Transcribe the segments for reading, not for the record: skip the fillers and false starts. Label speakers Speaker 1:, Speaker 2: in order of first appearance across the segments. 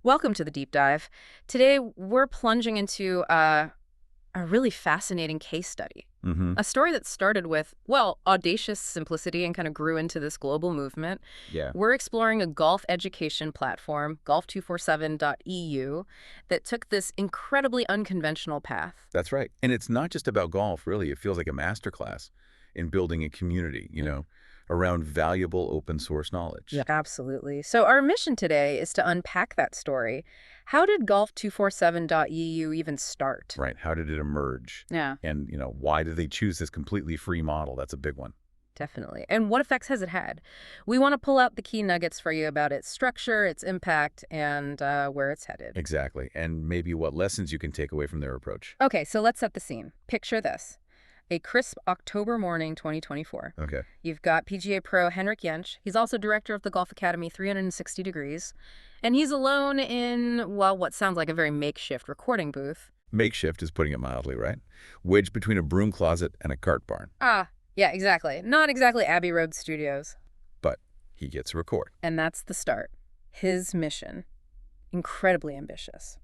Speaker 1: Welcome to the deep dive. Today, we're plunging into a really fascinating case study.
Speaker 2: Mm-hmm.
Speaker 1: A story that started with, well, audacious simplicity and kind of grew into this global movement.
Speaker 2: Yeah,
Speaker 1: We're exploring a golf education platform, golf247.eu, that took this incredibly unconventional path.
Speaker 2: that's right. And it's not just about golf, really. It feels like a masterclass in building a community, around valuable open source knowledge.
Speaker 1: Yeah. Absolutely. So our mission today is to unpack that story. How did golf247.eu even start?
Speaker 2: Right. How did it emerge?
Speaker 1: Yeah.
Speaker 2: And, why did they choose this completely free model? That's a big one.
Speaker 1: Definitely. And what effects has it had? We want to pull out the key nuggets for you about its structure, its impact, and where it's headed.
Speaker 2: Exactly. And maybe what lessons you can take away from their approach.
Speaker 1: Okay, so let's set the scene. Picture this. A crisp October morning, 2024.
Speaker 2: Okay.
Speaker 1: You've got PGA Pro Henrik Jentsch. He's also director of the Golf Academy 360 Degrees. And he's alone in, well, what sounds like a very makeshift recording booth.
Speaker 2: Makeshift is putting it mildly, right? Wedged between a broom closet and a cart barn.
Speaker 1: Yeah, exactly. Not exactly Abbey Road Studios.
Speaker 2: But he gets a record.
Speaker 1: And that's the start. His mission, incredibly ambitious.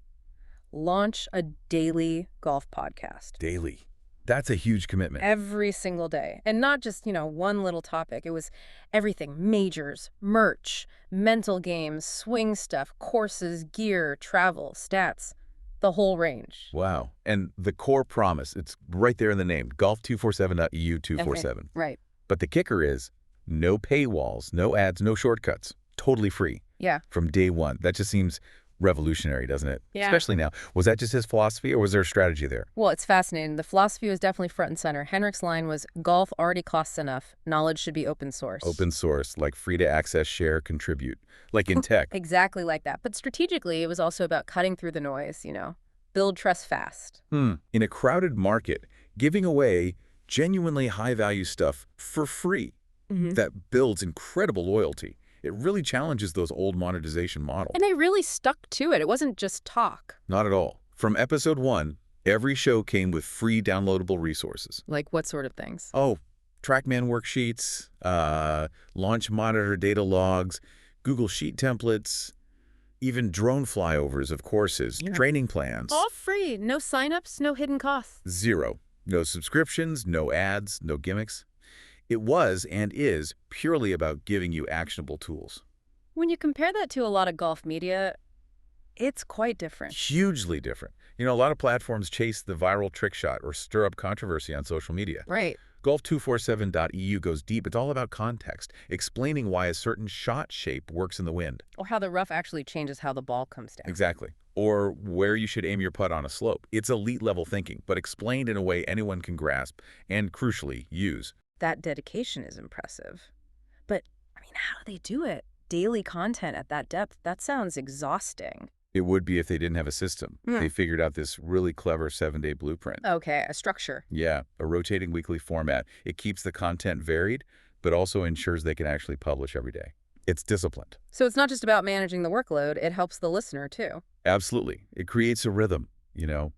Speaker 1: Launch a daily golf podcast.
Speaker 2: Daily. That's a huge commitment.
Speaker 1: Every single day. And not just, one little topic. It was everything. Majors, merch, mental games, swing stuff, courses, gear, travel, stats. The whole range.
Speaker 2: Wow. And the core promise, it's right there in the name, golf247.eu 247.
Speaker 1: Okay, right.
Speaker 2: But the kicker is no paywalls, no ads, no shortcuts. Totally free.
Speaker 1: Yeah.
Speaker 2: From day one. That just seems revolutionary, doesn't it?
Speaker 1: Yeah.
Speaker 2: Especially now. Was that just his philosophy or was there a strategy there?
Speaker 1: Well, it's fascinating. The philosophy was definitely front and center. Henrik's line was, golf already costs enough. Knowledge should be open source.
Speaker 2: Open source, like free to access, share, contribute. Like in tech.
Speaker 1: Exactly like that. But strategically, it was also about cutting through the noise, build trust fast.
Speaker 2: In a crowded market, giving away genuinely high-value stuff for free that builds incredible loyalty. It really challenges those old monetization models.
Speaker 1: And they really stuck to it. It wasn't just talk.
Speaker 2: Not at all. From episode 1, every show came with free downloadable resources.
Speaker 1: Like what sort of things?
Speaker 2: Oh, TrackMan worksheets, launch monitor data logs, Google Sheet templates, even drone flyovers of courses, training plans.
Speaker 1: All free. No signups, no hidden costs.
Speaker 2: Zero. No subscriptions, no ads, no gimmicks. It was and is purely about giving you actionable tools.
Speaker 1: When you compare that to a lot of golf media, it's quite different.
Speaker 2: Hugely different. A lot of platforms chase the viral trick shot or stir up controversy on social media.
Speaker 1: Right.
Speaker 2: Golf247.eu goes deep. It's all about context, explaining why a certain shot shape works in the wind.
Speaker 1: Or how the rough actually changes how the ball comes down.
Speaker 2: Exactly. Or where you should aim your putt on a slope. It's elite-level thinking, but explained in a way anyone can grasp and, crucially, use.
Speaker 1: That dedication is impressive. But, how do they do it? Daily content at that depth, that sounds exhausting.
Speaker 2: It would be if they didn't have a system. They figured out this really clever 7-day blueprint.
Speaker 1: Okay, a structure.
Speaker 2: Yeah, a rotating weekly format. It keeps the content varied, but also ensures they can actually publish every day. It's disciplined.
Speaker 1: So it's not just about managing the workload, it helps the listener too.
Speaker 2: Absolutely. It creates a rhythm,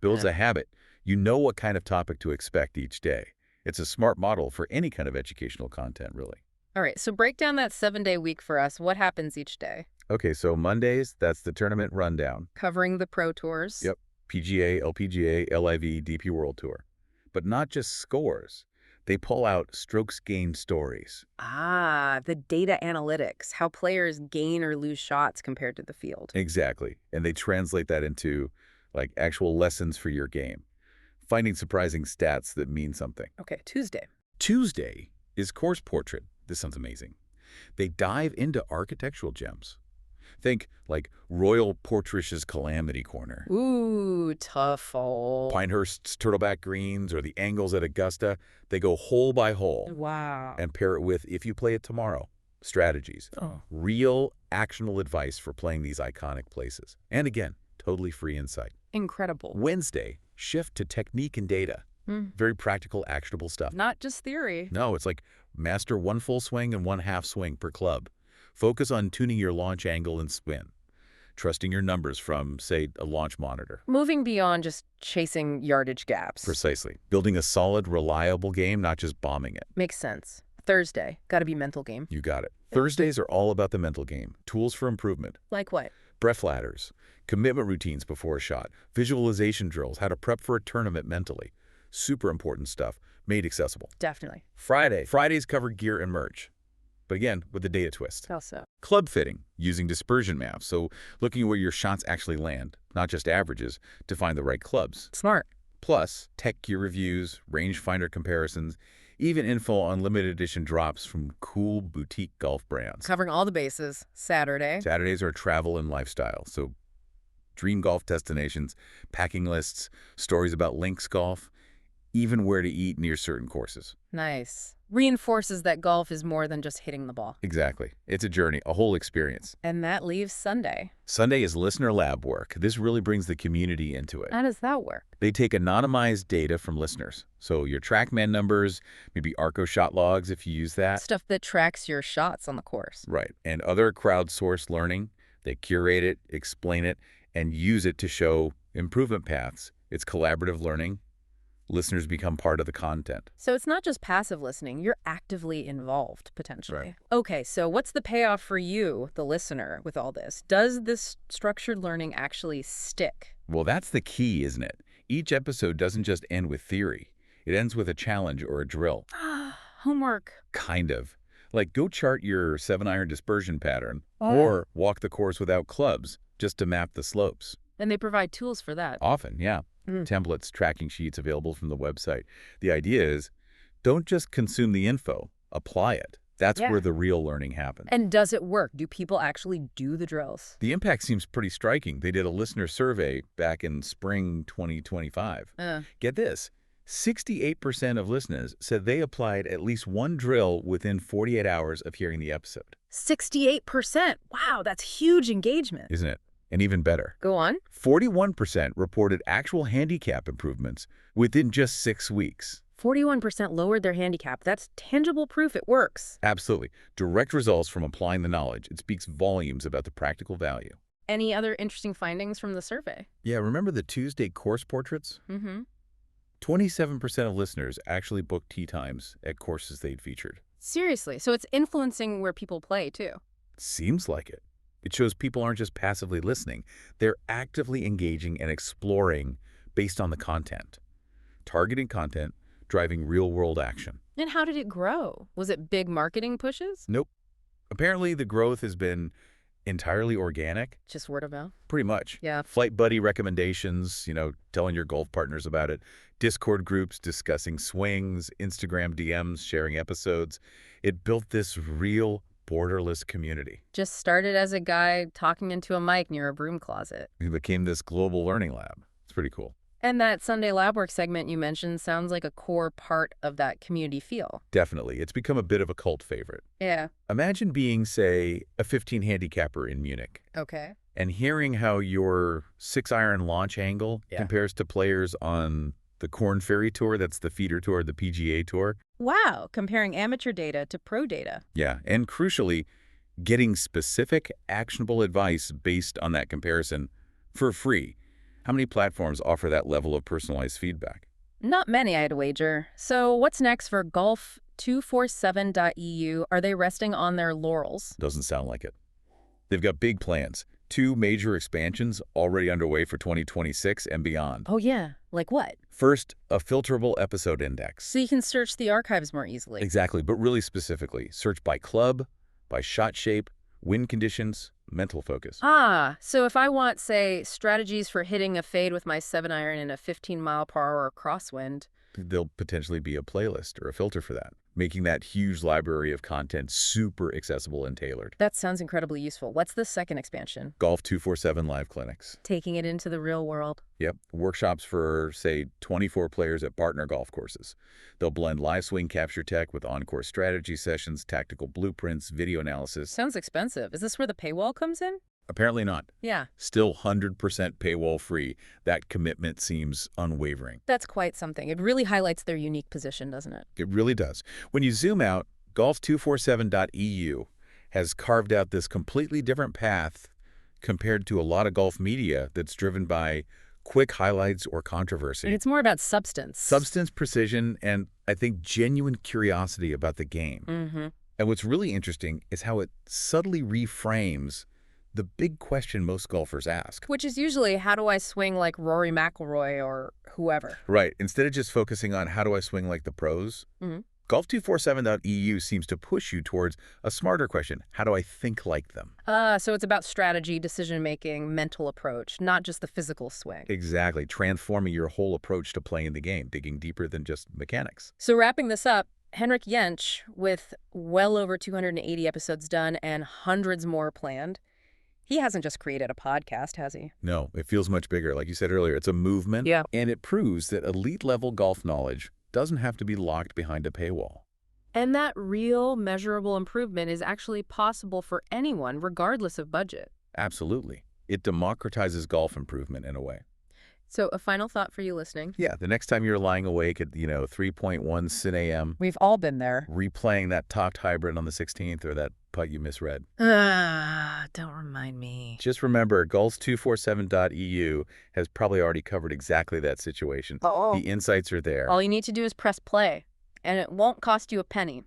Speaker 2: builds a habit. You know what kind of topic to expect each day. It's a smart model for any kind of educational content, really.
Speaker 1: All right, so break down that 7-day week for us. What happens each day?
Speaker 2: Okay, so Mondays, that's the tournament rundown.
Speaker 1: Covering the pro tours.
Speaker 2: Yep. PGA, LPGA, LIV, DP World Tour. But not just scores. They pull out strokes gained stories.
Speaker 1: The data analytics, how players gain or lose shots compared to the field.
Speaker 2: Exactly. And they translate that into, actual lessons for your game. Finding surprising stats that mean something.
Speaker 1: Okay, Tuesday.
Speaker 2: Tuesday is course portrait. This sounds amazing. They dive into architectural gems. Think Royal Portrish's Calamity Corner.
Speaker 1: Ooh, tough hole.
Speaker 2: Pinehurst's Turtleback Greens or the angles at Augusta. They go hole by hole.
Speaker 1: Wow.
Speaker 2: And pair it with, if you play it tomorrow, strategies. Real, actionable advice for playing these iconic places. And again, totally free insight.
Speaker 1: Incredible.
Speaker 2: Wednesday, shift to technique and data. Very practical, actionable stuff.
Speaker 1: Not just theory.
Speaker 2: No, it's like master one full swing and one half swing per club. Focus on tuning your launch angle and spin. Trusting your numbers from, say, a launch monitor.
Speaker 1: Moving beyond just chasing yardage gaps.
Speaker 2: Precisely. Building a solid, reliable game, not just bombing it.
Speaker 1: Makes sense. Thursday, gotta be mental game.
Speaker 2: You got it. Thursdays are all about the mental game. Tools for improvement.
Speaker 1: Like what?
Speaker 2: breath ladders, commitment routines before a shot, visualization drills, how to prep for a tournament mentally. Super important stuff, made accessible.
Speaker 1: Definitely.
Speaker 2: Fridays cover gear and merch, but again, with the data twist.
Speaker 1: Also.
Speaker 2: Club fitting, using dispersion maps, so looking at where your shots actually land, not just averages, to find the right clubs.
Speaker 1: Smart.
Speaker 2: Plus, tech gear reviews, rangefinder comparisons, even info on limited edition drops from cool boutique golf brands.
Speaker 1: Covering all the bases. Saturday.
Speaker 2: Saturdays are travel and lifestyle, so dream golf destinations, packing lists, stories about links golf, even where to eat near certain courses.
Speaker 1: Nice. Reinforces that golf is more than just hitting the ball.
Speaker 2: Exactly. It's a journey, a whole experience.
Speaker 1: And that leaves Sunday.
Speaker 2: Sunday is listener lab work. This really brings the community into it.
Speaker 1: How does that work?
Speaker 2: They take anonymized data from listeners. So your TrackMan numbers, maybe Arco shot logs if you use that.
Speaker 1: Stuff that tracks your shots on the course.
Speaker 2: Right. And other crowdsourced learning. They curate it, explain it, and use it to show improvement paths. It's collaborative learning. Listeners become part of the content.
Speaker 1: So it's not just passive listening. You're actively involved, potentially.
Speaker 2: Right.
Speaker 1: Okay, so what's the payoff for you, the listener, with all this? Does this structured learning actually stick?
Speaker 2: Well, that's the key, isn't it? Each episode doesn't just end with theory. It ends with a challenge or a drill.
Speaker 1: Homework.
Speaker 2: Kind of. Like go chart your 7-iron dispersion pattern or walk the course without clubs just to map the slopes.
Speaker 1: And they provide tools for that.
Speaker 2: Often, yeah. Templates, tracking sheets available from the website. The idea is don't just consume the info, apply it. That's where the real learning happens.
Speaker 1: And does it work? Do people actually do the drills?
Speaker 2: The impact seems pretty striking. They did a listener survey back in spring 2025. Get this, 68% of listeners said they applied at least one drill within 48 hours of hearing the episode.
Speaker 1: 68%. Wow, that's huge engagement.
Speaker 2: Isn't it? And even better.
Speaker 1: Go on.
Speaker 2: 41% reported actual handicap improvements within just 6 weeks.
Speaker 1: 41% lowered their handicap. That's tangible proof it works.
Speaker 2: Absolutely. Direct results from applying the knowledge. It speaks volumes about the practical value.
Speaker 1: Any other interesting findings from the survey?
Speaker 2: Yeah, remember the Tuesday course portraits? 27% of listeners actually booked tee times at courses they'd featured.
Speaker 1: Seriously, so it's influencing where people play, too.
Speaker 2: Seems like it. It shows people aren't just passively listening. They're actively engaging and exploring based on the content. Targeting content, driving real-world action.
Speaker 1: And how did it grow? Was it big marketing pushes?
Speaker 2: Nope. Apparently, the growth has been entirely organic.
Speaker 1: Just word of mouth?
Speaker 2: Pretty much.
Speaker 1: Yeah.
Speaker 2: Flight buddy recommendations, telling your golf partners about it. Discord groups discussing swings, Instagram DMs, sharing episodes. It built this real borderless community.
Speaker 1: Just started as a guy talking into a mic near a broom closet.
Speaker 2: It became this global learning lab. It's pretty cool.
Speaker 1: And that Sunday lab work segment you mentioned sounds like a core part of that community feel.
Speaker 2: Definitely. It's become a bit of a cult favorite.
Speaker 1: Yeah.
Speaker 2: Imagine being, say, a 15 handicapper in Munich.
Speaker 1: Okay.
Speaker 2: And hearing how your 6-iron launch angle compares to players on the Corn Ferry Tour, that's the feeder tour, the PGA Tour.
Speaker 1: Wow, comparing amateur data to pro data.
Speaker 2: Yeah, and crucially, getting specific, actionable advice based on that comparison for free. How many platforms offer that level of personalized feedback?
Speaker 1: Not many, I'd wager. So what's next for golf247.eu? Are they resting on their laurels?
Speaker 2: Doesn't sound like it. They've got big plans. 2 major expansions already underway for 2026 and beyond.
Speaker 1: Oh, yeah. Like what?
Speaker 2: First, a filterable episode index.
Speaker 1: So you can search the archives more easily.
Speaker 2: Exactly, but really specifically. Search by club, by shot shape, wind conditions, mental focus.
Speaker 1: So if I want, say, strategies for hitting a fade with my 7-iron in a 15-mile-per-hour crosswind.
Speaker 2: There'll potentially be a playlist or a filter for that, making that huge library of content super accessible and tailored.
Speaker 1: That sounds incredibly useful. What's the second expansion?
Speaker 2: Golf 247 live clinics.
Speaker 1: Taking it into the real world.
Speaker 2: Yep. Workshops for, say, 24 players at partner golf courses. They'll blend live swing capture tech with on-course strategy sessions, tactical blueprints, video analysis.
Speaker 1: Sounds expensive. Is this where the paywall comes in?
Speaker 2: Apparently not.
Speaker 1: Yeah.
Speaker 2: Still 100% paywall free. That commitment seems unwavering.
Speaker 1: That's quite something. It really highlights their unique position, doesn't it?
Speaker 2: It really does. When you zoom out, golf247.eu has carved out this completely different path compared to a lot of golf media that's driven by quick highlights or controversy.
Speaker 1: And it's more about substance.
Speaker 2: Substance, precision, and I think genuine curiosity about the game. And what's really interesting is how it subtly reframes the big question most golfers ask.
Speaker 1: Which is usually, how do I swing like Rory McIlroy or whoever?
Speaker 2: Right. Instead of just focusing on how do I swing like the pros, golf247.eu seems to push you towards a smarter question. How do I think like them?
Speaker 1: So it's about strategy, decision-making, mental approach, not just the physical swing.
Speaker 2: Exactly. Transforming your whole approach to playing the game, digging deeper than just mechanics.
Speaker 1: So wrapping this up, Henrik Jentsch, with well over 280 episodes done and hundreds more planned, he hasn't just created a podcast, has he?
Speaker 2: No, it feels much bigger. Like you said earlier, it's a movement.
Speaker 1: Yeah.
Speaker 2: And it proves that elite-level golf knowledge doesn't have to be locked behind a paywall.
Speaker 1: And that real, measurable improvement is actually possible for anyone, regardless of budget.
Speaker 2: Absolutely. It democratizes golf improvement in a way.
Speaker 1: So a final thought for you listening.
Speaker 2: Yeah, the next time you're lying awake at, 3.1 sin a.m.,
Speaker 1: We've all been there.
Speaker 2: replaying that topped hybrid on the 16th or that putt you misread.
Speaker 1: Don't remind me.
Speaker 2: Just remember, golf247.eu has probably already covered exactly that situation.
Speaker 1: Oh.
Speaker 2: The insights are there.
Speaker 1: All you need to do is press play, and it won't cost you a penny.